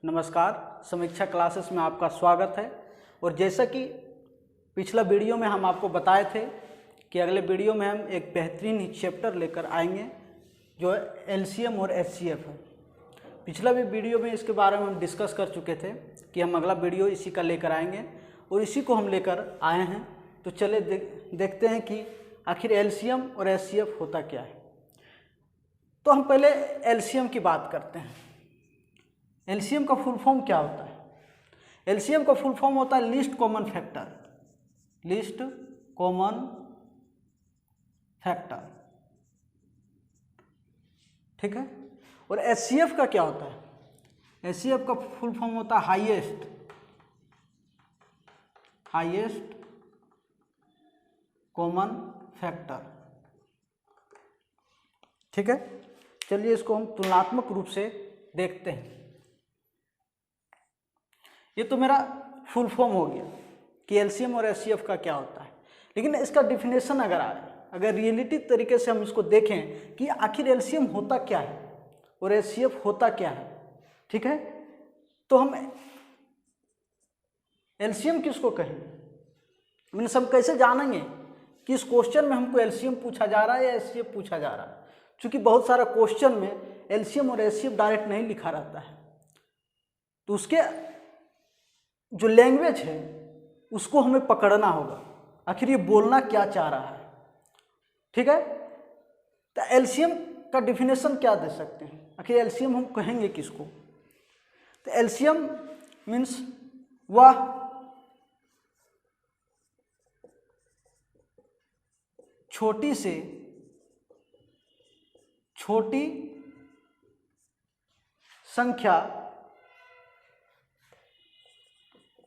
नमस्कार, समीक्षा क्लासेस में आपका स्वागत है। और जैसा कि पिछला वीडियो में हम आपको बताए थे कि अगले वीडियो में हम एक बेहतरीन चैप्टर लेकर आएंगे जो एलसीएम और एचसीएफ है। पिछला भी वीडियो में इसके बारे में हम डिस्कस कर चुके थे कि हम अगला वीडियो इसी का लेकर आएंगे और इसी को हम लेकर आए हैं। तो चले देखते हैं कि आखिर एलसीएम और एचसीएफ होता क्या है। तो हम पहले एलसीएम की बात करते हैं। एलसीएम का फुल फॉर्म क्या होता है? एलसीएम का फुल फॉर्म होता है least common factor, least common factor, ठीक है। और एचसीएफ का क्या होता है? एचसीएफ का फुल फॉर्म होता है हाईएस्ट कॉमन फैक्टर, ठीक है। चलिए इसको हम तुलनात्मक रूप से देखते हैं। ये तो मेरा फुल फॉर्म हो गया कि एलसीएम और एचसीएफ का क्या होता है। लेकिन इसका डिफिनेशन अगर रियलिटी तरीके से हम इसको देखें कि आखिर एलसीएम होता क्या है और एचसीएफ होता क्या है, ठीक है। तो हम एलसीएम किसको कहेंगे, मीन्स हम कैसे जानेंगे कि इस क्वेश्चन में हमको एलसीएम पूछा जा रहा है या एचसीएफ पूछा जा रहा है। क्योंकि बहुत सारा क्वेश्चन में एलसीएम और एचसीएफ डायरेक्ट नहीं लिखा रहता है, तो उसके जो लैंग्वेज है उसको हमें पकड़ना होगा, आखिर ये बोलना क्या चाह रहा है, ठीक है। तो एलसीएम का डिफिनेशन क्या दे सकते हैं, आखिर एलसीएम हम कहेंगे किसको? तो एलसीएम मीन्स वह छोटी से छोटी संख्या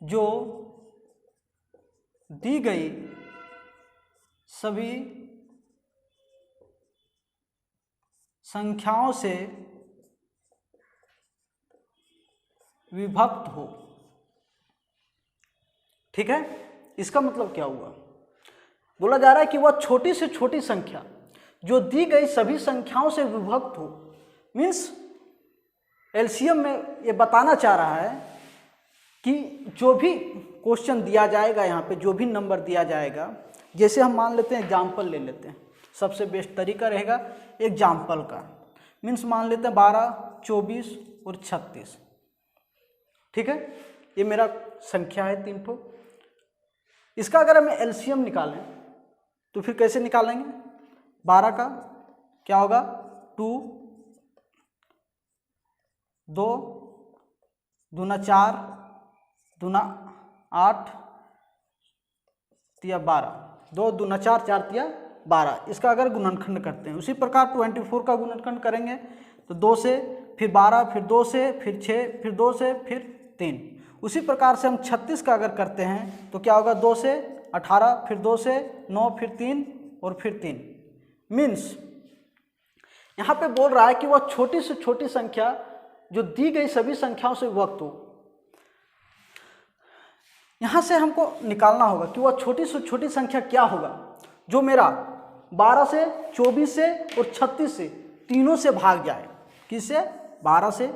जो दी गई सभी संख्याओं से विभक्त हो, ठीक है। इसका मतलब क्या हुआ? बोला जा रहा है कि वह छोटी से छोटी संख्या जो दी गई सभी संख्याओं से विभक्त हो। मीन्स एलसीएम में ये बताना चाह रहा है कि जो भी क्वेश्चन दिया जाएगा, यहाँ पे जो भी नंबर दिया जाएगा, जैसे हम मान लेते हैं एग्जाम्पल ले लेते हैं, सबसे बेस्ट तरीका रहेगा एग्जाम्पल का। मीन्स मान लेते हैं 12, 24 और 36, ठीक है। ये मेरा संख्या है 3 ठो। इसका अगर हम एलसीएम निकालें तो फिर कैसे निकालेंगे? 12 का क्या होगा? 2, 2 दूना 4, दूना 8 तिया 12, 2 दूना 4, 4 तिया 12। इसका अगर गुणनखंड करते हैं, उसी प्रकार 24 का गुणनखंड करेंगे तो 2 से, फिर 12, फिर 2 से, फिर 6, फिर 2 से, फिर 3। उसी प्रकार से हम 36 का अगर करते हैं तो क्या होगा? 2 से 18, फिर 2 से 9, फिर 3 और फिर 3। मीन्स यहाँ पे बोल रहा है कि वह छोटी से छोटी संख्या जो दी गई सभी संख्याओं से विभक्त हो। यहाँ से हमको निकालना होगा कि वह छोटी से छोटी संख्या क्या होगा जो मेरा 12 से, 24 से और 36 से तीनों से भाग जाए। किससे? 12 से,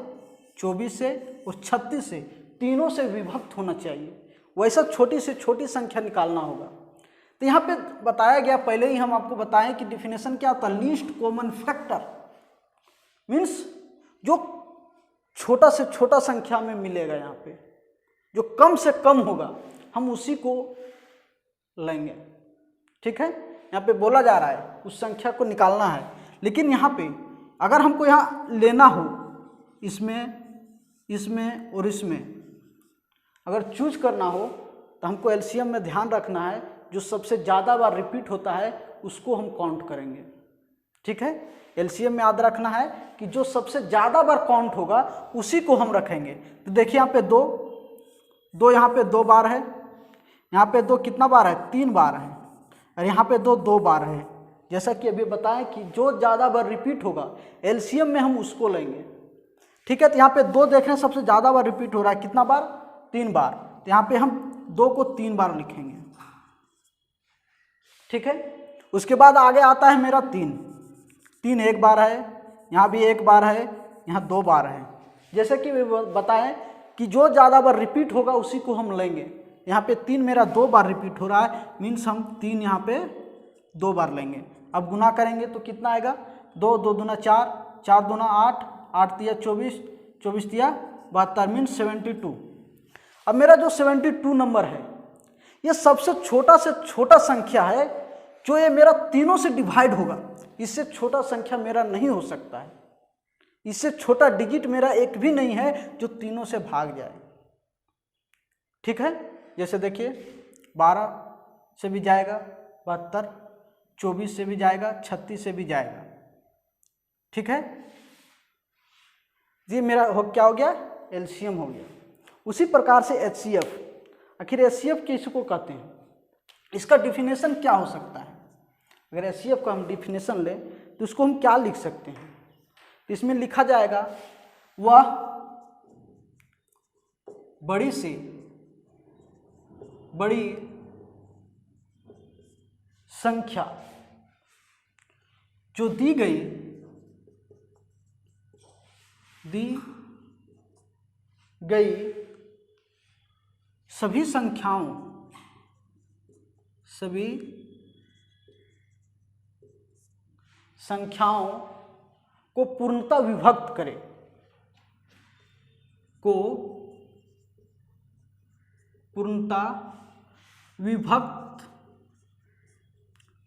24 से और 36 से तीनों से विभक्त होना चाहिए। वैसा छोटी से छोटी संख्या निकालना होगा। तो यहाँ पे बताया गया, पहले ही हम आपको बताएं कि डिफिनेशन क्या होता है। लीस्ट कॉमन फैक्टर मीन्स जो छोटा से छोटा संख्या में मिलेगा, यहाँ पे जो कम से कम होगा हम उसी को लेंगे, ठीक है। यहाँ पे बोला जा रहा है उस संख्या को निकालना है। लेकिन यहाँ पे अगर हमको यहाँ लेना हो इसमें, इसमें और इसमें अगर चूज करना हो तो हमको एलसीएम में ध्यान रखना है जो सबसे ज़्यादा बार रिपीट होता है उसको हम काउंट करेंगे, ठीक है। एलसीएम में याद रखना है कि जो सबसे ज़्यादा बार काउंट होगा उसी को हम रखेंगे। तो देखिए यहाँ पे 2 यहाँ पे 2 बार है, यहाँ पे 2 कितना बार है? 3 बार है, और यहाँ पे 2 बार है। जैसा कि अभी बताएं कि जो ज़्यादा बार रिपीट होगा एलसीएम में हम उसको लेंगे, ठीक है। तो यहाँ पे 2 देख रहे हैं सबसे ज़्यादा बार रिपीट हो रहा है, कितना बार? 3 बार। तो यहाँ पे हम 2 को 3 बार लिखेंगे, ठीक है। उसके बाद आगे आता है मेरा 3 एक बार है, यहाँ भी 1 बार है, यहाँ 2 बार है, जैसे कि बताएं कि जो ज़्यादा बार रिपीट होगा उसी को हम लेंगे। यहाँ पे 3 मेरा 2 बार रिपीट हो रहा है, मीन्स हम 3 यहाँ पे 2 बार लेंगे। अब गुना करेंगे तो कितना आएगा, 2 2 दूना 4, 4 दूना 8, 8 तिया 24, 24 तिया 72, मीन्स 72। अब मेरा जो 72 नंबर है ये सबसे छोटा से छोटा संख्या है जो ये मेरा तीनों से डिवाइड होगा। इससे छोटा संख्या मेरा नहीं हो सकता है, इससे छोटा डिजिट मेरा एक भी नहीं है जो तीनों से भाग जाए। ठीक है, जैसे देखिए 12 से भी जाएगा, 72, 24 से भी जाएगा, 36 से भी जाएगा। ठीक है, ये मेरा क्या हो गया, एलसीएम हो गया। उसी प्रकार से एचसीएफ, आखिर एचसीएफ किसको कहते हैं, इसका डिफिनेशन क्या हो सकता है। अगर एचसीएफ का हम डिफिनेशन लें तो इसको हम क्या लिख सकते हैं, इसमें लिखा जाएगा वह बड़ी से बड़ी संख्या जो दी गई सभी संख्याओं को पूर्णतः विभक्त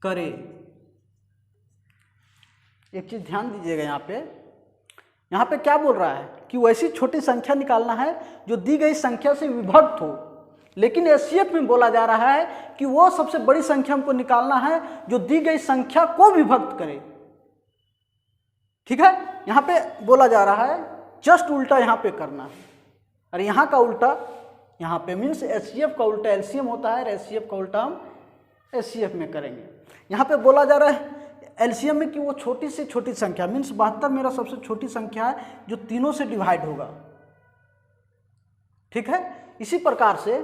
करे, एक चीज ध्यान दीजिएगा, यहाँ पे क्या बोल रहा है कि वैसी छोटी संख्या निकालना है जो दी गई संख्या से विभक्त हो, लेकिन एचसीएफ में बोला जा रहा है कि वो सबसे बड़ी संख्या हमको निकालना है जो दी गई संख्या को विभक्त करे। ठीक है, यहाँ पे बोला जा रहा है जस्ट उल्टा यहाँ पे करना है, और यहाँ का उल्टा यहाँ पे, मीन्स एचसीएफ का उल्टा एलसीएम होता है और एचसीएफ का उल्टा हम एचसीएफ में करेंगे। यहाँ पे बोला जा रहा है एलसीएम में कि वो छोटी से छोटी संख्या, मीन्स 72 मेरा सबसे छोटी संख्या है जो तीनों से डिवाइड होगा। ठीक है, इसी प्रकार से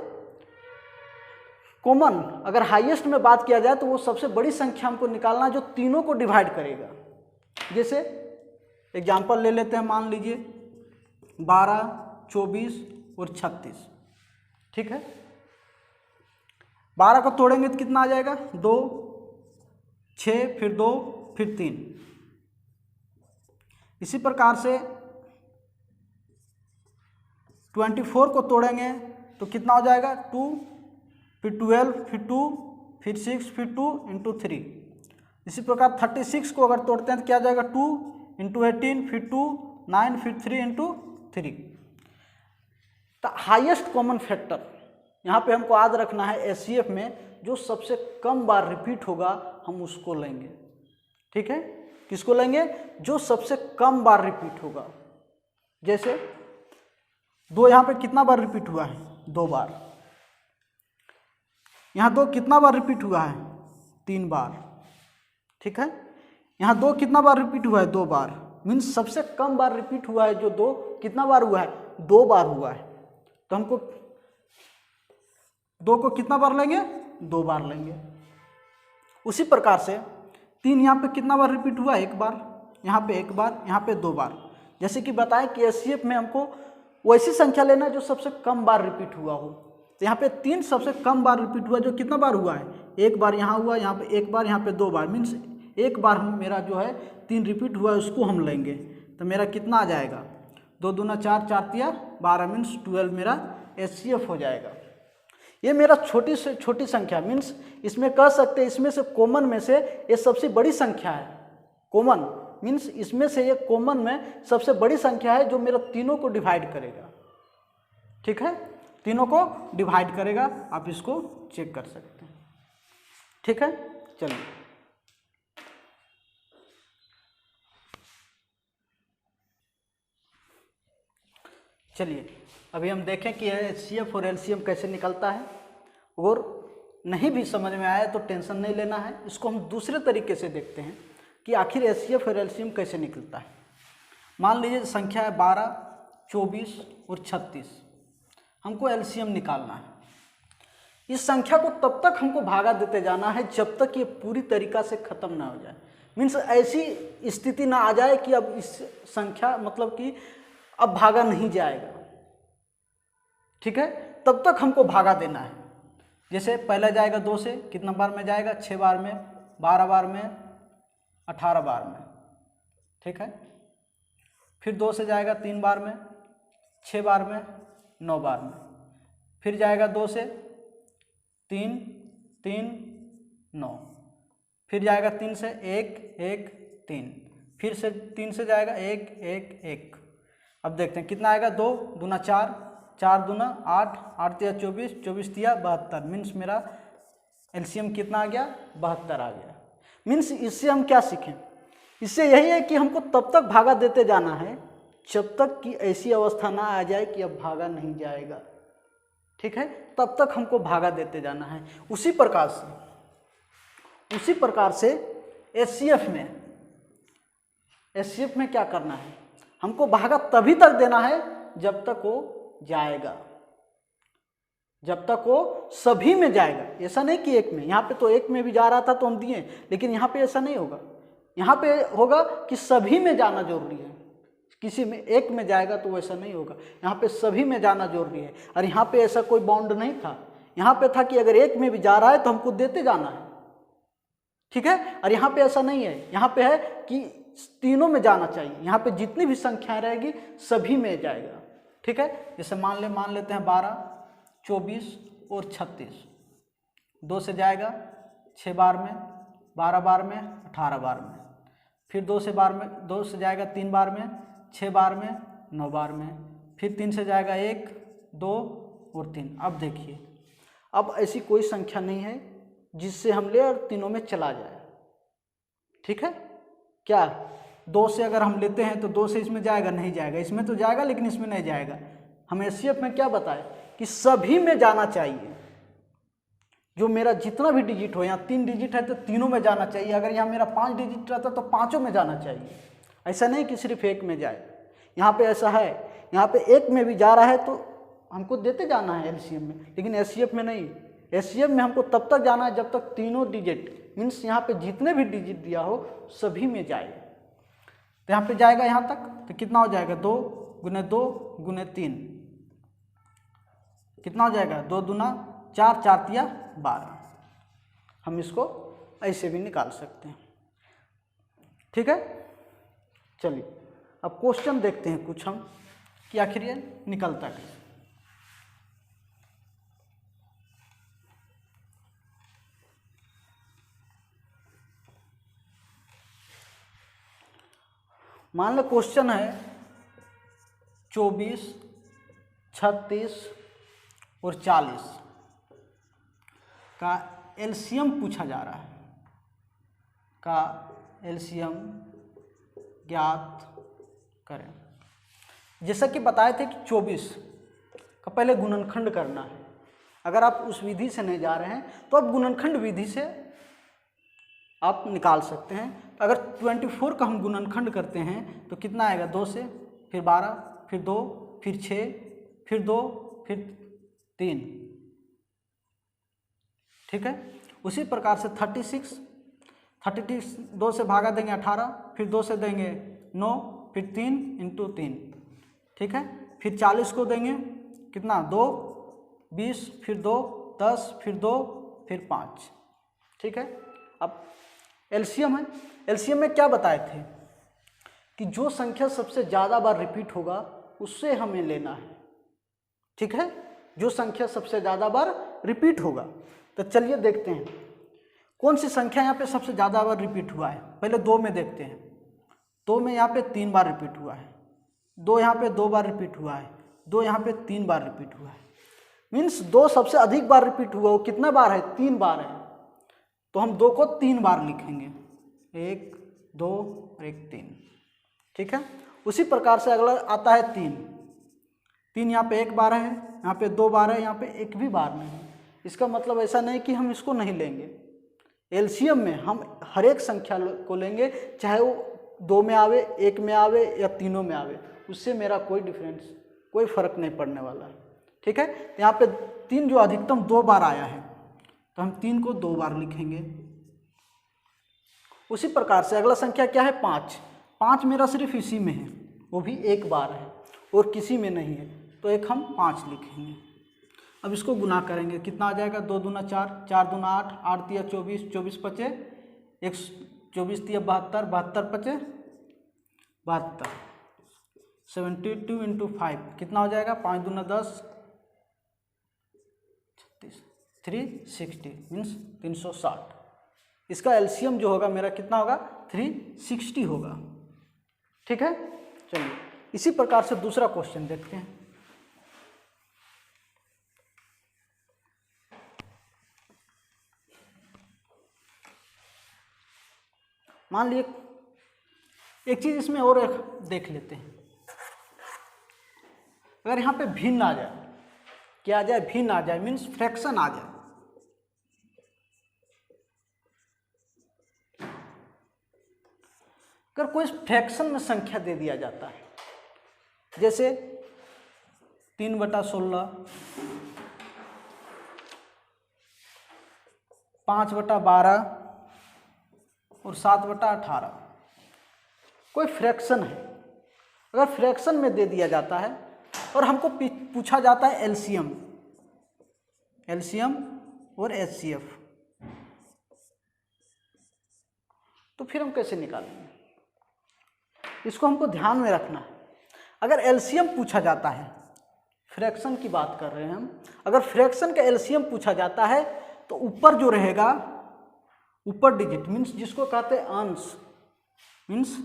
कॉमन अगर हाईएस्ट में बात किया जाए तो वो सबसे बड़ी संख्या हमको निकालना जो तीनों को डिवाइड करेगा। जैसे एग्जाम्पल ले लेते हैं, मान लीजिए 12, 24 और 36। ठीक है, 12 को तोड़ेंगे तो कितना आ जाएगा, 2, 6, फिर 2, फिर 3। इसी प्रकार से 24 को तोड़ेंगे तो कितना हो जाएगा, 2, फिर 12, फिर 2, फिर 6, फिर 2 इंटू 3। इसी प्रकार 36 को अगर तोड़ते हैं तो क्या आ जाएगा, 2 इंटू 18, फिर 2, 9, फिर 3 इंटू 3। तो हाईएस्ट कॉमन फैक्टर यहाँ पे हमको याद रखना है, एचसीएफ में जो सबसे कम बार रिपीट होगा हम उसको लेंगे। ठीक है, किसको लेंगे, जो सबसे कम बार रिपीट होगा। जैसे 2 यहाँ पे कितना बार रिपीट हुआ है, 2 बार। यहाँ 2 कितना बार रिपीट हुआ है, 3 बार। ठीक है, यहाँ 2 कितना बार रिपीट हुआ है, 2 बार। मीन्स सबसे कम बार रिपीट हुआ है जो 2 कितना बार हुआ है, 2 बार हुआ है। तो हमको 2 को कितना बार लेंगे, 2 बार लेंगे। उसी प्रकार से 3 यहाँ पे कितना बार रिपीट हुआ, 1 बार। यहाँ पे 1 बार, यहाँ पे 2 बार। जैसे कि बताएं कि एचसीएफ में हमको वैसी संख्या लेना है जो सबसे कम बार रिपीट हुआ हो। तो यहाँ पे 3 सबसे कम बार रिपीट हुआ, जो कितना बार हुआ है, 1 बार यहाँ हुआ, यहाँ पे 1 बार, यहाँ पे 2 बार। मीन्स 1 बार मेरा जो है 3 रिपीट हुआ है उसको हम लेंगे। तो मेरा कितना आ जाएगा, 2 दूना 4, 4 तिया 12, मीन्स 12 मेरा एचसीएफ हो जाएगा। ये मेरा छोटी से छोटी संख्या, मीन्स इसमें कह सकते हैं इसमें से कॉमन में से ये सबसे बड़ी संख्या है। कॉमन मीन्स इसमें से ये कॉमन में सबसे बड़ी संख्या है जो मेरा तीनों को डिवाइड करेगा। ठीक है, तीनों को डिवाइड करेगा, आप इसको चेक कर सकते हैं। ठीक है, चलिए अभी हम देखें कि एचसीएफ और एलसीएम कैसे निकलता है। और नहीं भी समझ में आया तो टेंशन नहीं लेना है, इसको हम दूसरे तरीके से देखते हैं कि आखिर एचसीएफ और एलसीएम कैसे निकलता है। मान लीजिए संख्या है 12, 24 और 36, हमको एलसीएम निकालना है। इस संख्या को तब तक हमको भागा देते जाना है जब तक ये पूरी तरीक़ा से ख़त्म ना हो जाए। मीन्स ऐसी स्थिति ना आ जाए कि अब इस संख्या मतलब कि अब भागा नहीं जाएगा, ठीक है, तब तक हमको भागा देना है। जैसे पहला जाएगा 2 से, कितना बार में जाएगा, 6 बार में, 12 बार में, 18 बार में, ठीक है। फिर 2 से जाएगा 3 बार में, 6 बार में, 9 बार में। फिर जाएगा 2 से 3, 3, 9। फिर जाएगा 3 से 1, 1, 3। फिर से 3 से जाएगा 1, 1, 1। अब देखते हैं कितना आएगा, 2 दूना 4, 4 दूना 8, 8 तिया 24, 24 तिया 72। मीन्स मेरा एलसीएम कितना आ गया, 72 आ गया। मीन्स इससे हम क्या सीखें, इससे यही है कि हमको तब तक भागा देते जाना है जब तक कि ऐसी अवस्था ना आ जाए कि अब भागा नहीं जाएगा, ठीक है, तब तक हमको भागा देते जाना है। उसी प्रकार से एचसीएफ में क्या करना है, हमको भागा तभी तक देना है जब तक वो जाएगा, जब तक वो सभी में जाएगा। ऐसा नहीं कि एक में, यहाँ पे तो एक में भी जा रहा था तो हम दिए, लेकिन यहाँ पे ऐसा नहीं होगा। यहाँ पे होगा कि सभी में जाना जरूरी है, किसी में एक में जाएगा तो वैसा नहीं होगा। यहाँ पे सभी में जाना जरूरी है। और यहाँ पे ऐसा कोई बाउंड नहीं था, यहाँ पे था कि अगर एक में भी जा रहा है तो हमको देते जाना है, ठीक है। और यहाँ पे ऐसा नहीं है, यहाँ पे है कि तीनों में जाना चाहिए। यहाँ पे जितनी भी संख्याएं रहेगी सभी में जाएगा, ठीक है। जैसे मान लेते हैं 12, 24 और 36। 2 से जाएगा 6 बार में, 12 बार में, 18 बार में। फिर 2 से जाएगा 3 बार में, 6 बार में, 9 बार में। फिर 3 से जाएगा 1, 2 और 3। अब देखिए, अब ऐसी कोई संख्या नहीं है जिससे हम ले और तीनों में चला जाए, ठीक है। क्या 2 से अगर हम लेते हैं तो 2 से इसमें जाएगा, नहीं जाएगा, इसमें तो जाएगा लेकिन इसमें नहीं जाएगा। हम एचसीएफ में क्या बताए कि सभी में जाना चाहिए। जो मेरा जितना भी डिजिट हो, यहाँ 3 डिजिट है तो तीनों में जाना चाहिए। अगर यहाँ मेरा 5 डिजिट रहता तो पाँचों में जाना चाहिए। ऐसा नहीं कि सिर्फ एक में जाए। यहाँ पे ऐसा है, यहाँ पे एक में भी जा रहा है तो हमको देते जाना है एलसीएम में, लेकिन एचसीएफ में नहीं। एचसीएफ में हमको तब तक जाना है जब तक तीनों डिजिट, मीन्स यहाँ पे जितने भी डिजिट दिया हो सभी में जाए। तो यहाँ पे जाएगा यहाँ तक तो कितना हो जाएगा, 2 गुने 2 गुने 3, कितना हो जाएगा, 2 दूना 4, 4 तिया 12। हम इसको ऐसे भी निकाल सकते हैं, ठीक है। चलिए अब क्वेश्चन देखते हैं कुछ हम कि आखिर ये निकलता कैसे। मान लो क्वेश्चन है 24, 36 और 40 का एलसीएम पूछा जा रहा है, का एलसीएम ज्ञात करें। जैसा कि बताए थे कि 24 का पहले गुणनखंड करना है। अगर आप उस विधि से नहीं जा रहे हैं तो आप गुणनखंड विधि से आप निकाल सकते हैं। अगर 24 का हम गुणनखंड करते हैं तो कितना आएगा, 2 से, फिर 12, फिर 2, फिर 6, फिर 2, फिर 3, ठीक है। उसी प्रकार से 36 2 से भागा देंगे 18, फिर 2 से देंगे 9, फिर 3 × 3, ठीक है। फिर 40 को देंगे कितना, 2, 20, फिर 2, 10, फिर 2, फिर 5, ठीक है। अब एलसीएम है। एलसीएम में क्या बताए थे कि जो संख्या सबसे ज़्यादा बार रिपीट होगा उससे हमें लेना है, ठीक है। जो संख्या सबसे ज़्यादा बार रिपीट होगा, तो चलिए देखते हैं कौन सी संख्या यहाँ पे सबसे ज़्यादा बार रिपीट हुआ है। पहले 2 में देखते हैं। 2 में यहाँ पे 3 बार रिपीट हुआ है, 2 यहाँ पे 2 बार रिपीट हुआ है, 2 यहाँ पे 3 बार रिपीट हुआ है। मीन्स 2 सबसे अधिक बार रिपीट हुआ, वो कितना बार है, 3 बार है। तो हम 2 को 3 बार लिखेंगे, 1, 2 और 1, 3, ठीक है। उसी प्रकार से अगला आता है 3 यहाँ पे 1 बार है, यहाँ पे 2 बार है, यहाँ पे 1 भी बार नहीं है। इसका मतलब ऐसा नहीं कि हम इसको नहीं लेंगे। एलसीएम में हम हर एक संख्या को लेंगे, चाहे वो 2 में आवे, 1 में आवे या तीनों में आवे, उससे मेरा कोई डिफरेंस, कोई फर्क नहीं पड़ने वाला है, ठीक है। यहाँ पे 3 जो अधिकतम 2 बार आया है तो हम 3 को 2 बार लिखेंगे। उसी प्रकार से अगला संख्या क्या है, 5 मेरा सिर्फ इसी में है, वो भी 1 बार है। और किसी में नहीं है, तो एक हम 5 लिखेंगे। अब इसको गुना करेंगे, कितना आ जाएगा, 2 दूना 4, 4 दूना 8, 8 तिया 24, 24 पचे 24 तिया 72, 72 पचे 72, 72 इंटू 5 कितना हो जाएगा, 5 दूना 10, 36, 360 मीन्स 360। इसका एलसीएम जो होगा मेरा कितना होगा, 360 होगा। ठीक है, चलिए इसी प्रकार से दूसरा क्वेश्चन देखते हैं। मान लीजिए एक चीज इसमें और एक देख लेते हैं, अगर यहाँ पे भिन्न आ जाए, क्या आ जाए, भिन्न आ जाए मीन्स फ्रैक्शन आ जाए, अगर कोई फ्रैक्शन में संख्या दे दिया जाता है, जैसे 3/16, 5/12 और 7/18, कोई फ्रैक्शन है, अगर फ्रैक्शन में दे दिया जाता है और हमको पूछा जाता है एलसीएम, एलसीएम और एचसीएफ, तो फिर हम कैसे निकालेंगे, इसको हमको ध्यान में रखना है। अगर एलसीएम पूछा जाता है, फ्रैक्शन की बात कर रहे हैं हम, अगर फ्रैक्शन का एलसीएम पूछा जाता है तो ऊपर जो रहेगा, ऊपर डिजिट मीन्स जिसको कहते हैं अंश, मीन्स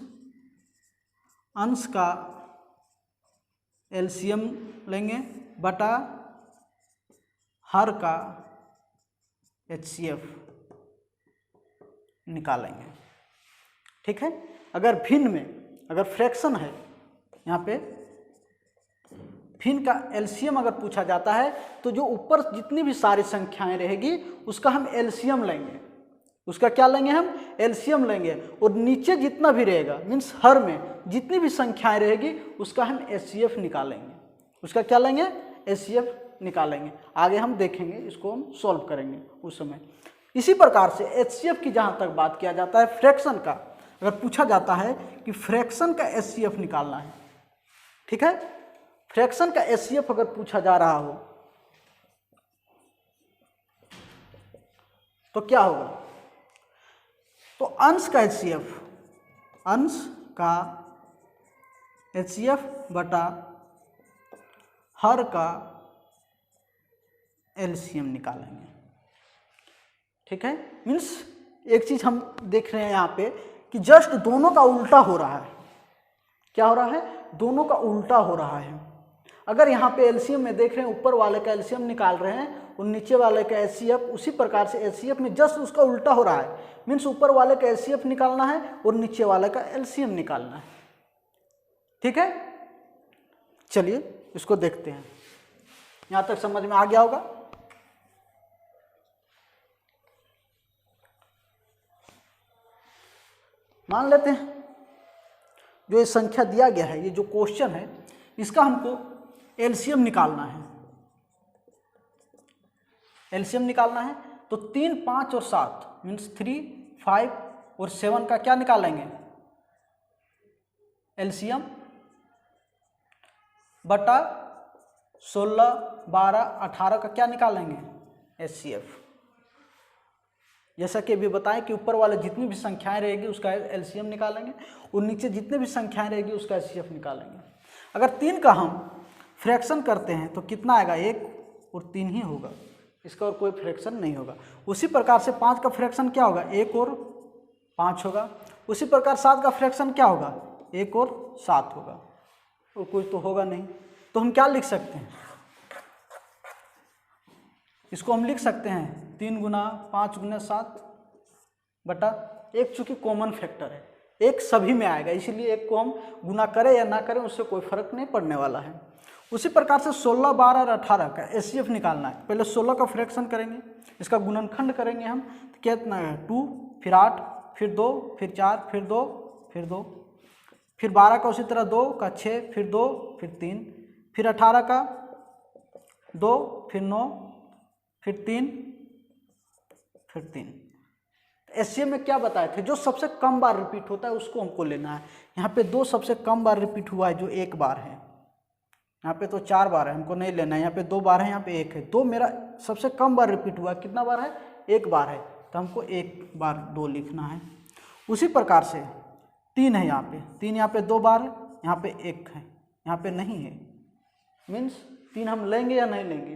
अंश का एलसीएम लेंगे बटा हर का एचसीएफ निकालेंगे। ठीक है, अगर भिन्न में, अगर फ्रैक्शन है, यहाँ पे भिन्न का एलसीएम अगर पूछा जाता है तो जो ऊपर जितनी भी सारी संख्याएं रहेगी उसका हम एलसीएम लेंगे, उसका क्या लेंगे, हम एलसीएम लेंगे, और नीचे जितना भी रहेगा मीन्स हर में जितनी भी संख्याएं रहेगी उसका हम एचसीएफ निकालेंगे, उसका क्या लेंगे, एचसीएफ निकालेंगे। आगे हम देखेंगे, इसको हम सॉल्व करेंगे उस समय। इसी प्रकार से एचसीएफ की जहाँ तक बात किया जाता है, फ्रैक्शन का अगर पूछा जाता है कि फ्रैक्शन का एचसीएफ निकालना है, ठीक है, फ्रैक्शन का एचसीएफ अगर पूछा जा रहा हो तो क्या होगा, तो अंश का एचसीएफ, अंश का एचसीएफ बटा हर का एलसीएम निकालेंगे। ठीक है, मीन्स एक चीज हम देख रहे हैं यहाँ पे कि जस्ट दोनों का उल्टा हो रहा है। क्या हो रहा है, दोनों का उल्टा हो रहा है। अगर यहाँ पे एलसीएम में देख रहे हैं, ऊपर वाले का एलसीएम निकाल रहे हैं और नीचे वाले का एचसीएफ, उसी प्रकार से एचसीएफ में जस्ट उसका उल्टा हो रहा है, मीन्स ऊपर वाले का एचसीएफ निकालना है और नीचे वाले का एलसीएम निकालना है। ठीक है, चलिए इसको देखते हैं, यहाँ तक समझ में आ गया होगा। मान लेते हैं जो ये संख्या दिया गया है, ये जो क्वेश्चन है, इसका हमको एलसीएम निकालना है, एलसीएम निकालना है, तो 3, 5 और 7 मीन्स 3, 5 और 7 का क्या निकालेंगे, एलसीएम बटा 16, 12, 18 का क्या निकालेंगे, एचसीएफ। जैसा कि अभी बताएं कि ऊपर वाले जितनी भी संख्याएं रहेगी उसका एलसीएम निकालेंगे और नीचे जितने भी संख्याएं रहेगी उसका एचसीएफ निकालेंगे। अगर 3 का हम फ्रैक्शन करते हैं तो कितना आएगा, 1 और 3 ही होगा, इसका और कोई फ्रैक्शन नहीं होगा। उसी प्रकार से 5 का फ्रैक्शन क्या होगा, 1 और 5 होगा। उसी प्रकार 7 का फ्रैक्शन क्या होगा, 1 और 7 होगा, और कुछ तो होगा नहीं। तो हम क्या लिख सकते हैं, इसको हम लिख सकते हैं 3 गुना 5 गुना 7 बटा 1, चूँकि कॉमन फैक्टर है, 1 सभी में आएगा, इसीलिए 1 को हम गुना करें या ना करें उससे कोई फर्क नहीं पड़ने वाला है। उसी प्रकार से 16, 12 और 18 का एचसीएफ निकालना है। पहले 16 का फ्रैक्शन करेंगे, इसका गुणनखंड करेंगे हम, तो कितना है, 2, फिर 8, फिर 2, फिर 4, फिर 2, फिर 2, फिर 12 का उसी तरह 2 का 6, फिर 2, फिर 3, फिर 18 का 2, फिर 9, फिर 3, फिर 3। एचसीएफ में क्या बताए थे, जो सबसे कम बार रिपीट होता है उसको हमको लेना है। यहाँ पे 2 सबसे कम बार रिपीट हुआ है जो 1 बार है, यहाँ पे तो 4 बार है, हमको नहीं लेना है। यहाँ पे 2 बार है, यहाँ पे 1 है। 2 मेरा सबसे कम बार रिपीट हुआ, कितना बार है? 1 बार है, तो हमको 1 बार 2 लिखना है। उसी प्रकार से 3 है यहाँ पे, 3 यहाँ पे 2 बार है, यहाँ पे 1 है, यहाँ पे नहीं है। मीन्स 3 हम लेंगे या नहीं लेंगे?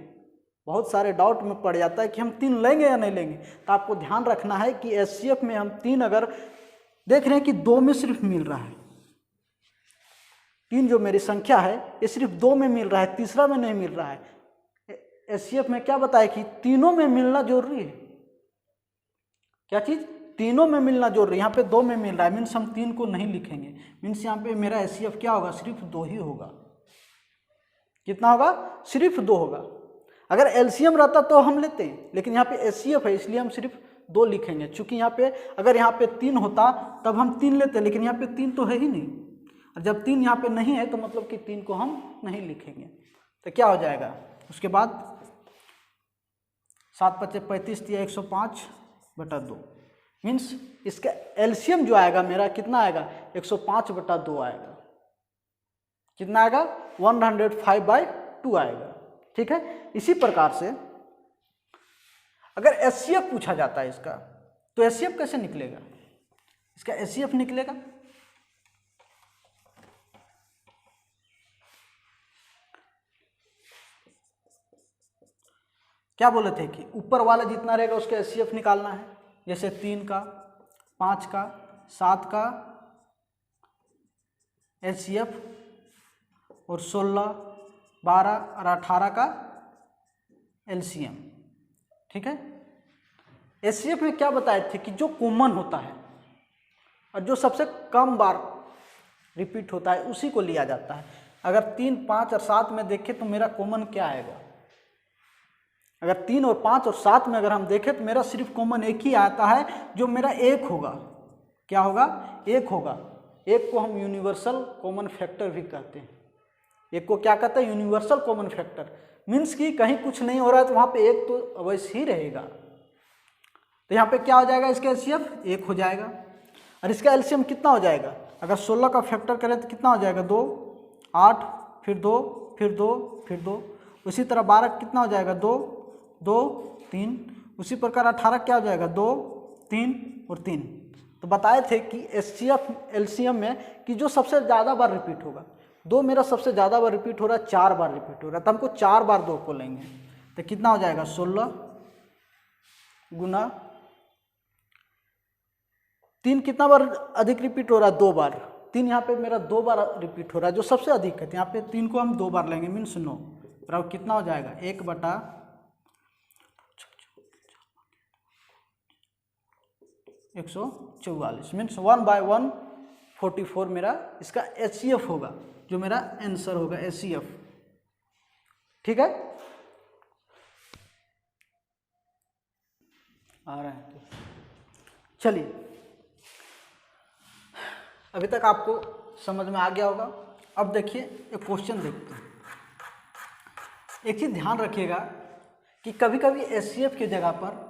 बहुत सारे डाउट में पड़ जाता है कि हम 3 लेंगे या नहीं लेंगे। तो आपको ध्यान रखना है कि एचसीएफ में हम 3 अगर देख रहे हैं कि 2 में सिर्फ मिल रहा है, 3 जो मेरी संख्या है ये सिर्फ 2 में मिल रहा है, तीसरा में नहीं मिल रहा है। एचसीएफ में क्या बताया कि तीनों में मिलना जरूरी है। क्या चीज़? तीनों में मिलना जरूरी है। यहाँ पे 2 में मिल रहा है, मीन्स हम 3 को नहीं लिखेंगे। मीन्स यहाँ पे मेरा एचसीएफ क्या होगा? सिर्फ 2 ही होगा। कितना होगा? सिर्फ 2 होगा। अगर एलसीएम रहता तो हम लेते हैं, लेकिन यहाँ पे एचसीएफ है इसलिए हम सिर्फ 2 लिखेंगे। चूंकि यहाँ पे अगर यहाँ पे 3 होता तब हम 3 लेते, लेकिन यहाँ पे 3 तो है ही नहीं, और जब 3 यहाँ पे नहीं है तो मतलब कि 3 को हम नहीं लिखेंगे। तो क्या हो जाएगा उसके बाद? 7 × 5 = 35 या 105/2। मीन्स इसका एलसीएम जो आएगा मेरा कितना आएगा? 105/2 आएगा। कितना आएगा? 105/2 आएगा। ठीक है। इसी प्रकार से अगर एचसीएफ पूछा जाता है इसका, तो एचसीएफ कैसे निकलेगा? इसका एचसीएफ निकलेगा क्या बोले थे कि ऊपर वाला जितना रहेगा उसका एचसीएफ निकालना है। जैसे 3 का, 5 का, 7 का एचसीएफ और 16, 12 और 18 का एलसीएम। ठीक है। एचसीएफ में क्या बताए थे कि जो कॉमन होता है और जो सबसे कम बार रिपीट होता है उसी को लिया जाता है। अगर 3, 5 और 7 में देखें तो मेरा कॉमन क्या आएगा? अगर 3 और 5 और 7 में अगर हम देखें तो मेरा सिर्फ कॉमन एक ही आता है, जो मेरा 1 होगा। क्या होगा? 1 होगा। 1 को हम यूनिवर्सल कॉमन फैक्टर भी कहते हैं। 1 को क्या कहते हैं? Universal common factor. मीन्स कि कहीं कुछ नहीं हो रहा है तो वहाँ पे 1 तो अवश्य ही रहेगा। तो यहाँ पे क्या हो जाएगा? इसका एचसीएफ 1 हो जाएगा। और इसका एलसीएम कितना हो जाएगा? अगर 16 का फैक्टर करें तो कितना हो जाएगा? 2, 8, फिर 2, फिर 2, फिर 2। उसी तरह 12 कितना हो जाएगा? 2, 2, 3। उसी प्रकार 18 क्या हो जाएगा? 2, 3 और 3। तो बताए थे कि एचसीएफ एलसीएम में कि जो सबसे ज़्यादा बार रिपीट होगा, 2 मेरा सबसे ज़्यादा बार रिपीट हो रहा है, 4 बार रिपीट हो रहा है, तो हमको 4 बार 2 को लेंगे। तो कितना हो जाएगा? 16 गुना 3 कितना बार अधिक रिपीट हो रहा है? 2 बार। 3 यहाँ पे मेरा 2 बार रिपीट हो रहा है, जो सबसे अधिक है। यहाँ पे 3 को हम 2 बार लेंगे, मीन्स 9। बराबर कितना हो जाएगा? 1/144 मीन्स 1/144 मेरा इसका एचसीएफ होगा, जो मेरा आंसर होगा एचसीएफ। ठीक है। आ रहा है। चलिए, अभी तक आपको समझ में आ गया होगा। अब देखिए एक क्वेश्चन देखते हैं। एक चीज़ ध्यान रखिएगा कि कभी कभी एचसीएफ की जगह पर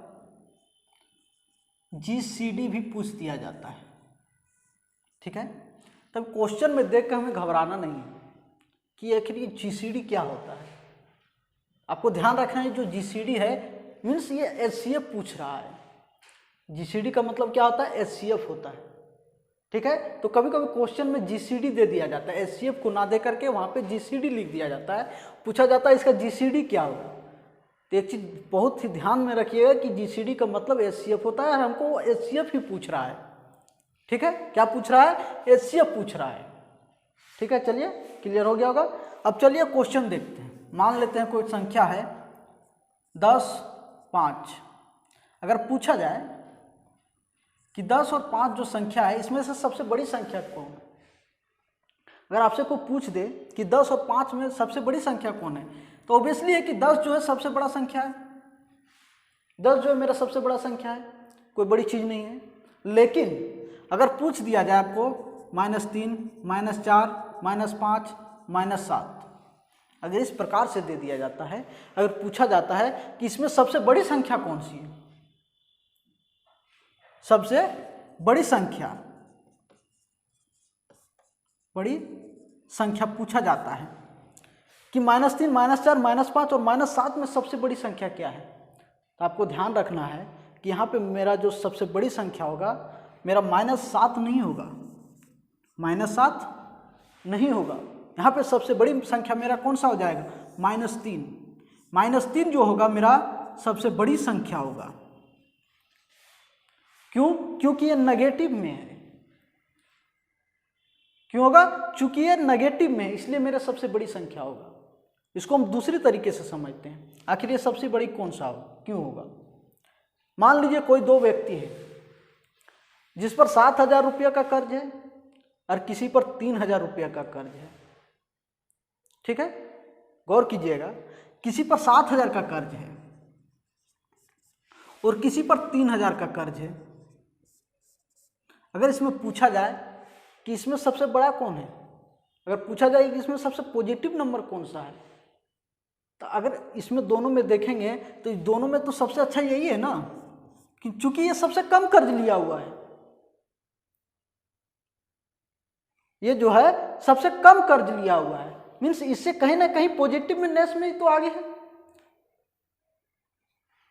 जीसीडी भी पूछ दिया जाता है। ठीक है। तब क्वेश्चन में देख कर हमें घबराना नहीं है कि आखिर ये जीसीडी क्या होता है। आपको ध्यान रखना है जो जीसीडी है मीन्स ये एचसीएफ पूछ रहा है। जीसीडी का मतलब क्या होता है? एचसीएफ होता है। ठीक है। तो कभी कभी क्वेश्चन में जीसीडी दे दिया जाता है, एचसीएफ को ना दे करके वहाँ पे जीसीडी लिख दिया जाता है। पूछा जाता है इसका जीसीडी क्या होगा। तो एक चीज़ बहुत ही ध्यान में रखिएगा कि जीसीडी का मतलब एचसीएफ होता है और हमको एचसीएफ ही पूछ रहा है। ठीक है। क्या पूछ रहा है? एचसीएफ पूछ रहा है। ठीक है। चलिए, क्लियर हो गया होगा। अब चलिए क्वेश्चन देखते हैं। मान लेते हैं कोई संख्या है 10, 5। अगर पूछा जाए कि 10 और 5 जो संख्या है इसमें से सबसे बड़ी संख्या कौन है? अगर आपसे कोई पूछ दे कि 10 और 5 में सबसे बड़ी संख्या कौन है, तो ऑब्वियसली है कि 10 जो है सबसे बड़ा संख्या है। 10 जो है मेरा सबसे बड़ा संख्या है, कोई बड़ी चीज़ नहीं है। लेकिन अगर पूछ दिया जाए आपको -3, -4, -5, -7, अगर इस प्रकार से दे दिया जाता है, अगर पूछा जाता है कि इसमें सबसे बड़ी संख्या कौन सी है, सबसे बड़ी संख्या, बड़ी संख्या पूछा जाता है, कि -3, -4, -5 और -7 में सबसे बड़ी संख्या क्या है। तो आपको ध्यान रखना है कि यहाँ पे मेरा जो सबसे बड़ी संख्या होगा मेरा -7 नहीं होगा, -7 नहीं होगा। यहाँ पे सबसे बड़ी संख्या मेरा कौन सा हो जाएगा, -3। -3 जो होगा मेरा सबसे बड़ी संख्या होगा। क्यों? क्योंकि ये नेगेटिव में है। क्यों होगा? चूंकि ये नेगेटिव में है इसलिए मेरा सबसे बड़ी संख्या होगा। इसको हम दूसरी तरीके से समझते हैं, आखिर ये सबसे बड़ी कौन सा होगा, क्यों होगा। मान लीजिए कोई दो व्यक्ति है जिस पर 7,000 रुपये का कर्ज है और किसी पर 3,000 रुपये का कर्ज है। ठीक है, गौर कीजिएगा, किसी पर 7,000 का कर्ज है और किसी पर 3,000 का कर्ज है। अगर इसमें पूछा जाए कि इसमें सबसे बड़ा कौन है, अगर पूछा जाए कि इसमें सबसे पॉजिटिव नंबर कौन सा है, तो अगर इसमें दोनों में देखेंगे तो इस दोनों में तो सबसे अच्छा यही है ना, कि चूंकि ये सबसे कम कर्ज लिया हुआ है, ये जो है सबसे कम कर्ज लिया हुआ है, मीन्स इससे कहीं ना कहीं पॉजिटिव में नेस में तो आगे है।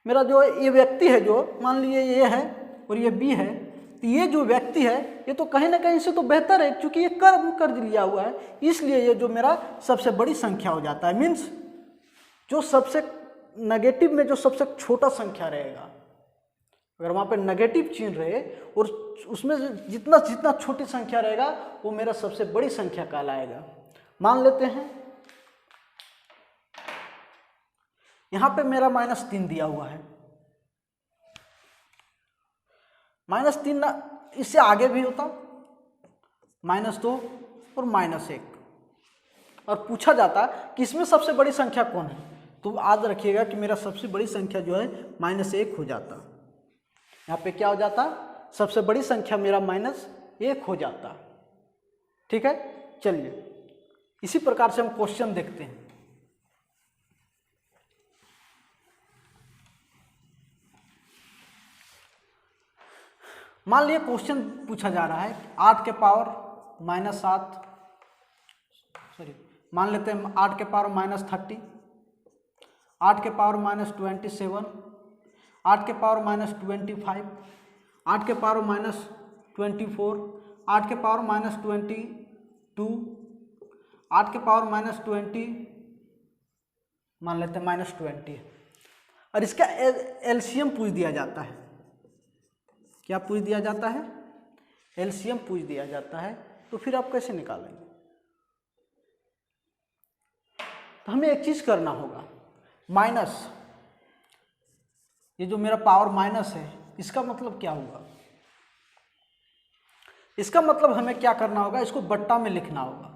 मेरा जो ये व्यक्ति है, जो मान लीजिए ये है और ये बी है, तो ये जो व्यक्ति है ये तो कहीं ना कहीं से तो बेहतर है, क्योंकि ये कम कर्ज लिया हुआ है, इसलिए ये जो मेरा सबसे बड़ी संख्या हो जाता है। मीन्स जो सबसे नेगेटिव में जो सबसे छोटा संख्या रहेगा, अगर वहाँ पे नेगेटिव चिन्ह रहे और उसमें जितना जितना छोटी संख्या रहेगा वो मेरा सबसे बड़ी संख्या कहलाएगा। मान लेते हैं यहाँ पे मेरा -3 दिया हुआ है, -3 ना, इससे आगे भी होता -2 और -1, और पूछा जाता कि इसमें सबसे बड़ी संख्या कौन है, तो याद रखिएगा कि मेरा सबसे बड़ी संख्या जो है -1 हो जाता। यहाँ पे क्या हो जाता, सबसे बड़ी संख्या मेरा -1 हो जाता। ठीक है, चलिए इसी प्रकार से हम क्वेश्चन देखते हैं। मान लीजिए क्वेश्चन पूछा जा रहा है 8 के पावर -7, मान लेते हैं 8 के पावर -30, 8 के पावर -27, 8 के पावर -25, 8 के पावर -24, 8 के पावर -22, 8 के पावर -20, मान लेते हैं -20, और इसका एलसीएम पूछ दिया जाता है। क्या पूछ दिया जाता है? एलसीएम पूछ दिया जाता है। तो फिर आप कैसे निकालेंगे? तो हमें एक चीज करना होगा, माइनस, ये जो मेरा पावर माइनस है इसका मतलब क्या होगा? इसका मतलब हमें क्या करना होगा, इसको बट्टा में लिखना होगा।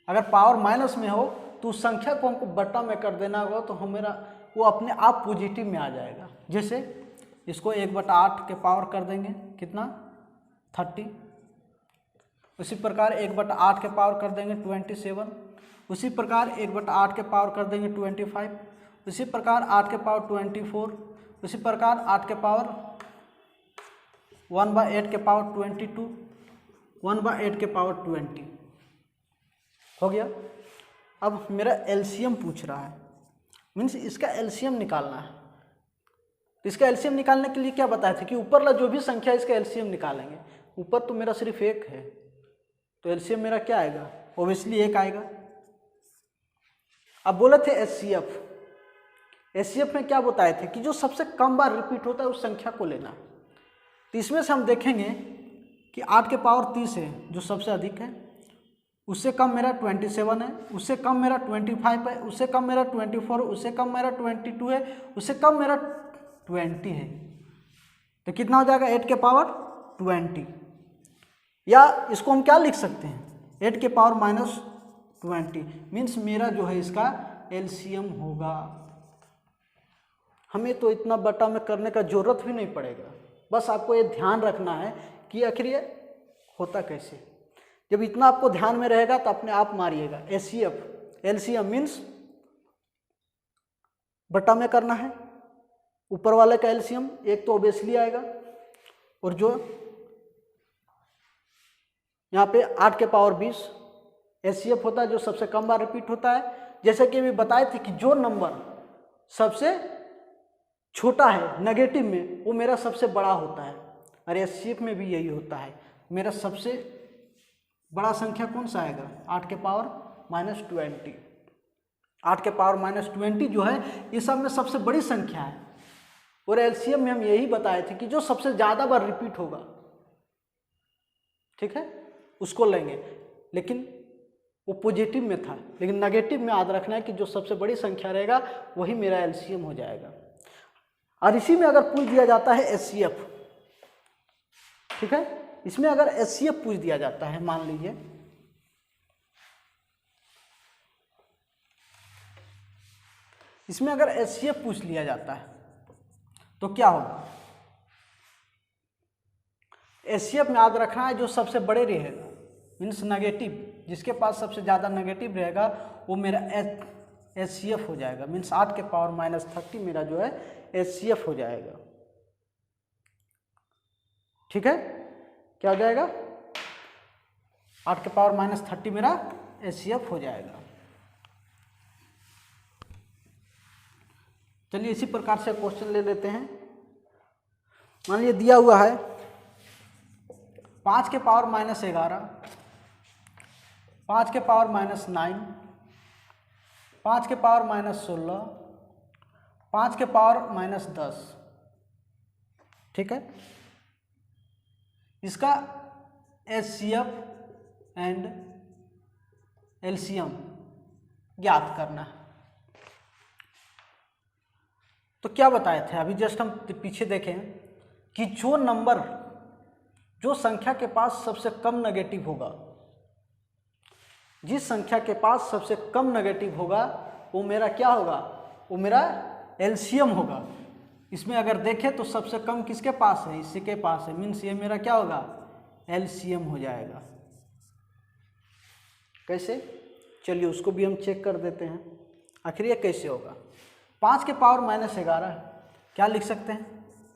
अगर पावर माइनस में हो तो उस संख्या को हमको बट्टा में कर देना होगा, तो हमेरा वो अपने आप पॉजिटिव में आ जाएगा। जैसे इसको 1/8 के पावर कर देंगे, कितना, 30। उसी प्रकार 1/8 के पावर कर देंगे 27। उसी प्रकार 1/8 के पावर कर देंगे 25। उसी प्रकार 8 के पावर 24। उसी प्रकार 8 के पावर 1/8 के पावर 22, 1/8 के पावर 20 हो गया। अब मेरा एलसीएम पूछ रहा है, मीन्स इसका एलसीएम निकालना है। तो इसका एलसीएम निकालने के लिए क्या बताया था कि ऊपर वाला जो भी संख्या है इसका एलसीएम निकालेंगे। ऊपर तो मेरा सिर्फ 1 है, तो एलसीएम मेरा क्या आएगा, ओबियसली 1 आएगा। अब बोले थे एचसीएफ, एचसीएफ में क्या बताए थे कि जो सबसे कम बार रिपीट होता है उस संख्या को लेना। तो इसमें से हम देखेंगे कि 8 के पावर 30 है जो सबसे अधिक है, उससे कम मेरा 27 है, उससे कम मेरा 25 है, उससे कम मेरा 24, उससे कम मेरा 22 है, उससे कम मेरा 20 है। तो कितना हो जाएगा, 8 के पावर 20, या इसको हम क्या लिख सकते हैं, 8 के पावर -20, मीन्स मेरा जो है इसका एलसीएम होगा। हमें तो इतना बटा में करने का जरूरत भी नहीं पड़ेगा, बस आपको ये ध्यान रखना है कि आखिर ये होता कैसे। जब इतना आपको ध्यान में रहेगा तो अपने आप मारिएगा। एचसीएफ, एलसीएम मीन्स बटा में करना है, ऊपर वाले का एलसीएम एक तो ऑब्वियसली आएगा, और जो यहाँ पे 8 के पावर 20 HCF होता है जो सबसे कम बार रिपीट होता है। जैसे कि अभी बताए थे कि जो नंबर सबसे छोटा है नेगेटिव में वो मेरा सबसे बड़ा होता है, और HCF में भी यही होता है। मेरा सबसे बड़ा संख्या कौन सा आएगा? 8 के पावर -20। 8 के पावर -20 जो है ये सब में सबसे बड़ी संख्या है, और LCM में हम यही बताए थे कि जो सबसे ज़्यादा बार रिपीट होगा, ठीक है, उसको लेंगे। लेकिन वो पॉजिटिव में था, लेकिन नेगेटिव में याद रखना है कि जो सबसे बड़ी संख्या रहेगा वही मेरा LCM हो जाएगा। और इसी में अगर पूछ दिया जाता है HCF, ठीक है, इसमें अगर HCF पूछ दिया जाता है, मान लीजिए इसमें अगर HCF पूछ लिया जाता है तो क्या होगा? HCF में याद रखना है जो सबसे बड़े रहेगा, मीन्स नेगेटिव, जिसके पास सबसे ज़्यादा नेगेटिव रहेगा वो मेरा HCF हो जाएगा। मीन्स 8 के पावर -30 मेरा जो है HCF हो जाएगा, ठीक है। क्या हो जाएगा? 8 के पावर -30 मेरा HCF हो जाएगा। चलिए इसी प्रकार से क्वेश्चन ले लेते हैं। मान लीजिए दिया हुआ है 5 के पावर -11, 5 के पावर -9, 5 के पावर -16, 5 के पावर -10, ठीक है। इसका HCF एंड LCM ज्ञात करना है। तो क्या बताए थे अभी जस्ट हम पीछे देखें कि जो नंबर, जो संख्या के पास सबसे कम नेगेटिव होगा, जिस संख्या के पास सबसे कम नेगेटिव होगा वो मेरा क्या होगा? वो मेरा LCM होगा। इसमें अगर देखें तो सबसे कम किसके पास है? इसी के पास है, मीन्स ये मेरा क्या होगा? LCM हो जाएगा। कैसे? चलिए उसको भी हम चेक कर देते हैं, आखिर ये कैसे होगा। 5 के पावर -11 क्या लिख सकते हैं?